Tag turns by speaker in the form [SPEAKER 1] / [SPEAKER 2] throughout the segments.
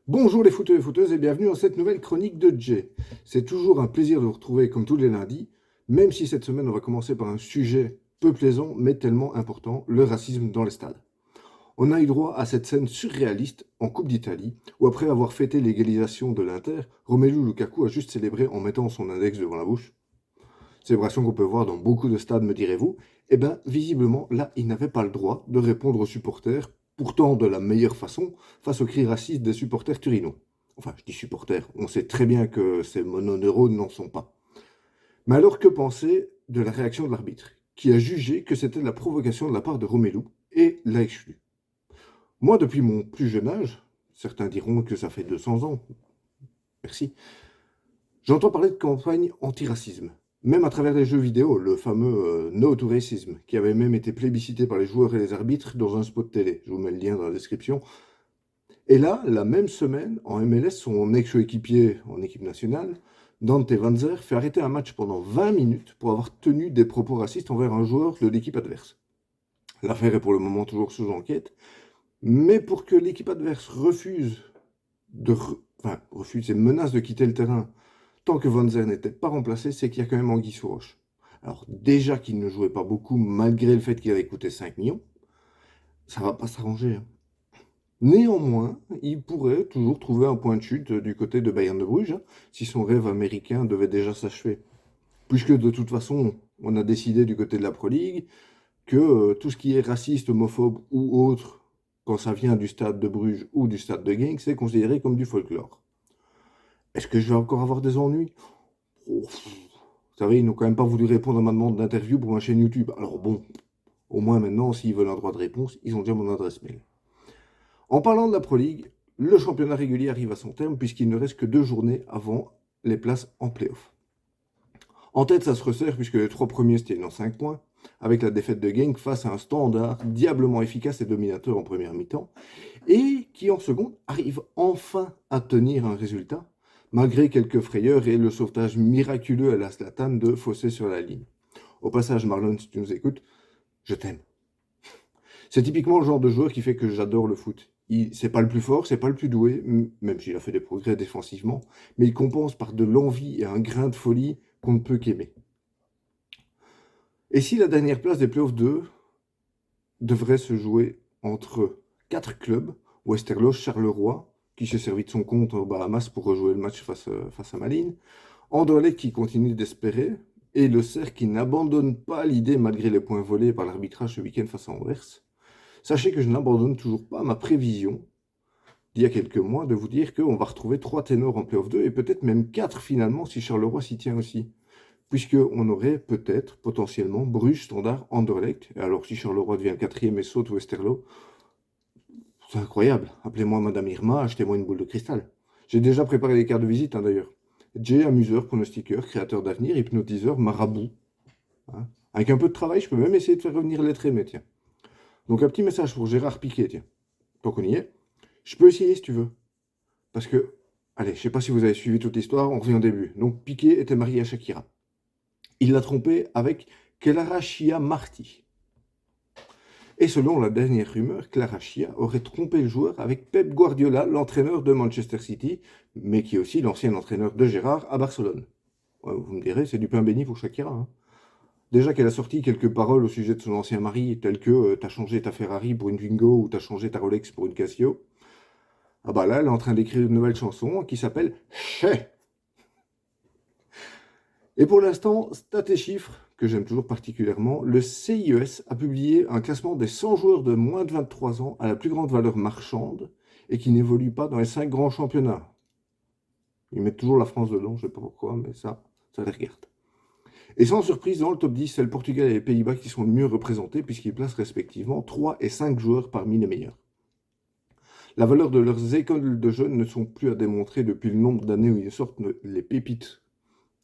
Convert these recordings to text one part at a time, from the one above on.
[SPEAKER 1] Bonjour les footeux et footeuses et bienvenue dans cette nouvelle chronique de Jay. C'est toujours un plaisir de vous retrouver comme tous les lundis, même si cette semaine on va commencer par un sujet peu plaisant mais tellement important, le racisme dans les stades. On a eu droit à cette scène surréaliste en Coupe d'Italie où après avoir fêté l'égalisation de l'Inter, Romelu Lukaku a juste célébré en mettant son index devant la bouche. Célébration qu'on peut voir dans beaucoup de stades, me direz-vous. Eh bien, visiblement, là, il n'avait pas le droit de répondre aux supporters, pourtant de la meilleure façon, face aux cris racistes des supporters turinois. Enfin, je dis supporters, on sait très bien que ces mononeurones n'en sont pas. Mais alors, que penser de la réaction de l'arbitre, qui a jugé que c'était de la provocation de la part de Romelu et l'a exclu? Moi, depuis mon plus jeune âge, certains diront que ça fait 200 ans, merci, j'entends parler de campagne anti-racisme, même à travers les jeux vidéo, le fameux No to Racism, qui avait même été plébiscité par les joueurs et les arbitres dans un spot télé. Je vous mets le lien dans la description. Et là, la même semaine, en MLS, son ex-coéquipier en équipe nationale, Dante Vanzer, fait arrêter un match pendant 20 minutes pour avoir tenu des propos racistes envers un joueur de l'équipe adverse. L'affaire est pour le moment toujours sous enquête, mais pour que l'équipe adverse refuse et menace de quitter le terrain tant que Van Zer n'était pas remplacé, c'est qu'il y a quand même anguille sous roche. Alors déjà qu'il ne jouait pas beaucoup, malgré le fait qu'il avait coûté 5 millions, ça va pas s'arranger, hein. Néanmoins, il pourrait toujours trouver un point de chute du côté de Bayern de Bruges, hein, si son rêve américain devait déjà s'achever. Puisque de toute façon, on a décidé du côté de la Pro League que tout ce qui est raciste, homophobe ou autre, quand ça vient du stade de Bruges ou du stade de Genk, c'est considéré comme du folklore. Est-ce que je vais encore avoir des ennuis? Oh, vous savez, ils n'ont quand même pas voulu répondre à ma demande d'interview pour ma chaîne YouTube. Alors bon, au moins maintenant, s'ils veulent un droit de réponse, ils ont déjà mon adresse mail. En parlant de la Pro League, le championnat régulier arrive à son terme puisqu'il ne reste que 2 journées avant les places en play-off. En tête, ça se resserre puisque les 3 premiers se tiennent en 5 points, avec la défaite de Genk face à un Standard diablement efficace et dominateur en première mi-temps, et qui en seconde arrive enfin à tenir un résultat, malgré quelques frayeurs et le sauvetage miraculeux à la Zlatan de Fossé sur la ligne. Au passage, Marlon, si tu nous écoutes, je t'aime. C'est typiquement le genre de joueur qui fait que j'adore le foot. C'est pas le plus fort, c'est pas le plus doué, même s'il a fait des progrès défensivement, mais il compense par de l'envie et un grain de folie qu'on ne peut qu'aimer. Et si la dernière place des playoffs 2 devrait se jouer entre 4 clubs, Westerlo, Charleroi, qui s'est servi de son compte aux Bahamas pour rejouer le match face à Malines, Anderlecht qui continue d'espérer, et le Cercle qui n'abandonne pas l'idée malgré les points volés par l'arbitrage ce week-end face à Anvers. Sachez que je n'abandonne toujours pas ma prévision d'il y a quelques mois de vous dire qu'on va retrouver 3 ténors en playoff 2 et peut-être même 4 finalement si Charleroi s'y tient aussi. Puisqu'on aurait peut-être potentiellement Bruges, Standard, Anderlecht. Et alors si Charleroi devient 4e et saute Westerlo, c'est incroyable. Appelez-moi Madame Irma, achetez-moi une boule de cristal. J'ai déjà préparé les cartes de visite, hein, d'ailleurs. Jay, amuseur, pronostiqueur, créateur d'avenir, hypnotiseur, marabout, hein. Avec un peu de travail, je peux même essayer de faire revenir l'être aimé, tiens. Donc un petit message pour Gérard Piquet, tiens. Tant qu'on y est. Je peux essayer si tu veux. Parce que, allez, je sais pas si vous avez suivi toute l'histoire, on revient au début. Donc Piquet était marié à Shakira. Il l'a trompée avec Clara Chia Marti. Et selon la dernière rumeur, Clara Chia aurait trompé le joueur avec Pep Guardiola, l'entraîneur de Manchester City, mais qui est aussi l'ancien entraîneur de Gérard à Barcelone. Ouais, vous me direz, c'est du pain béni pour Shakira, hein. Déjà qu'elle a sorti quelques paroles au sujet de son ancien mari, telles que t'as changé ta Ferrari pour une Twingo ou t'as changé ta Rolex pour une Casio. Ah bah là, elle est en train d'écrire une nouvelle chanson qui s'appelle Che. Et pour l'instant, stats et chiffres, que j'aime toujours particulièrement, le CIES a publié un classement des 100 joueurs de moins de 23 ans à la plus grande valeur marchande et qui n'évoluent pas dans les 5 grands championnats. Ils mettent toujours la France dedans, je ne sais pas pourquoi, mais ça les regarde. Et sans surprise, dans le top 10, c'est le Portugal et les Pays-Bas qui sont le mieux représentés puisqu'ils placent respectivement 3 et 5 joueurs parmi les meilleurs. La valeur de leurs écoles de jeunes ne sont plus à démontrer depuis le nombre d'années où ils sortent les pépites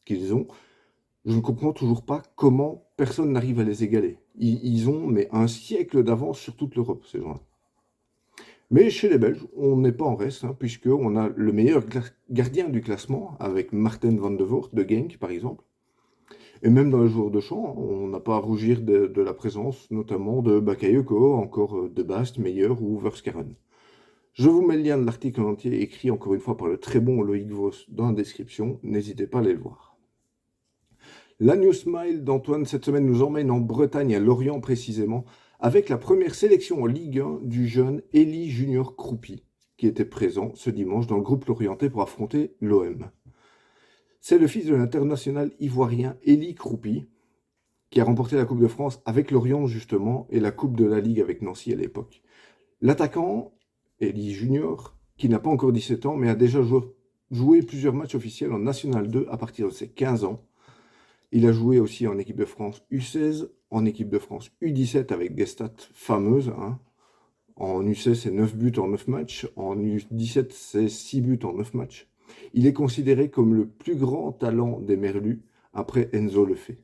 [SPEAKER 1] qu'ils ont. Je ne comprends toujours pas comment personne n'arrive à les égaler. Ils ont mais un siècle d'avance sur toute l'Europe, ces gens-là. Mais chez les Belges, on n'est pas en reste, hein, puisqu'on a le meilleur gardien du classement, avec Martin van de Voort de Genk, par exemple. Et même dans les joueurs de champ, on n'a pas à rougir de la présence, notamment de Bakayoko, encore de Bast, Meyer ou Verskaren. Je vous mets le lien de l'article en entier, écrit encore une fois par le très bon Loïc Vos dans la description. N'hésitez pas à aller le voir. La News Smile d'Antoine cette semaine nous emmène en Bretagne, à Lorient précisément, avec la première sélection en Ligue 1 du jeune Élie Junior Croupi, qui était présent ce dimanche dans le groupe lorientais pour affronter l'OM. C'est le fils de l'international ivoirien Élie Croupi, qui a remporté la Coupe de France avec Lorient justement, et la Coupe de la Ligue avec Nancy à l'époque. L'attaquant, Élie Junior, qui n'a pas encore 17 ans, mais a déjà joué plusieurs matchs officiels en National 2 à partir de ses 15 ans. Il a joué aussi en équipe de France U16, en équipe de France U17 avec des stats fameuses. Hein. En U16, c'est 9 buts en 9 matchs. En U17, c'est 6 buts en 9 matchs. Il est considéré comme le plus grand talent des Merlus, après Enzo Lefebvre.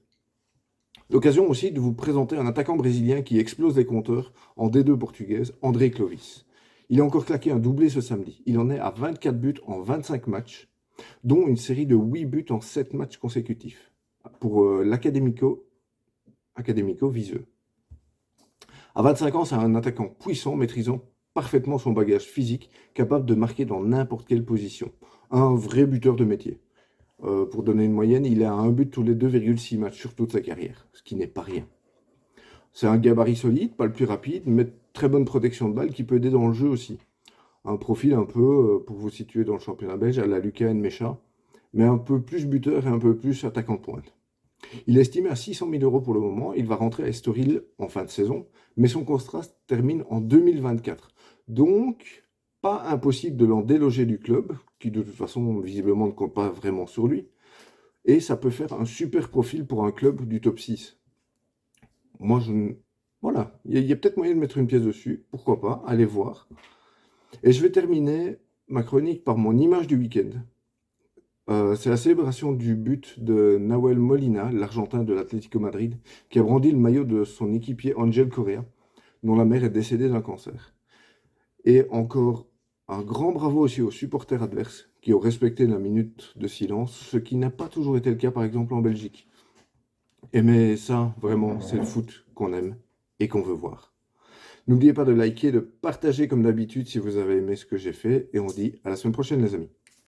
[SPEAKER 1] L'occasion aussi de vous présenter un attaquant brésilien qui explose les compteurs en D2 portugaise, André Clovis. Il a encore claqué un doublé ce samedi. Il en est à 24 buts en 25 matchs, dont une série de 8 buts en 7 matchs consécutifs, pour l'Académico Viseu. À 25 ans, c'est un attaquant puissant, maîtrisant parfaitement son bagage physique, capable de marquer dans n'importe quelle position. Un vrai buteur de métier. Pour donner une moyenne, il a un but tous les 2,6 matchs sur toute sa carrière, ce qui n'est pas rien. C'est un gabarit solide, pas le plus rapide, mais très bonne protection de balle qui peut aider dans le jeu aussi. Un profil un peu, pour vous situer dans le championnat belge, à la Lucas Nmecha, mais un peu plus buteur et un peu plus attaquant de pointe. Il est estimé à 600 000 € pour le moment. Il va rentrer à Estoril en fin de saison, mais son contrat se termine en 2024. Donc, pas impossible de l'en déloger du club, qui de toute façon, visiblement, ne compte pas vraiment sur lui. Et ça peut faire un super profil pour un club du top 6. Moi, voilà, il y a peut-être moyen de mettre une pièce dessus. Pourquoi pas, allez voir. Et je vais terminer ma chronique par mon image du week-end. C'est la célébration du but de Nahuel Molina, l'Argentin de l'Atlético Madrid, qui a brandi le maillot de son équipier Angel Correa, dont la mère est décédée d'un cancer. Et encore un grand bravo aussi aux supporters adverses, qui ont respecté la minute de silence, ce qui n'a pas toujours été le cas par exemple en Belgique. Et mais ça, vraiment, c'est le foot qu'on aime et qu'on veut voir. N'oubliez pas de liker, de partager comme d'habitude si vous avez aimé ce que j'ai fait, et on se dit à la semaine prochaine les amis.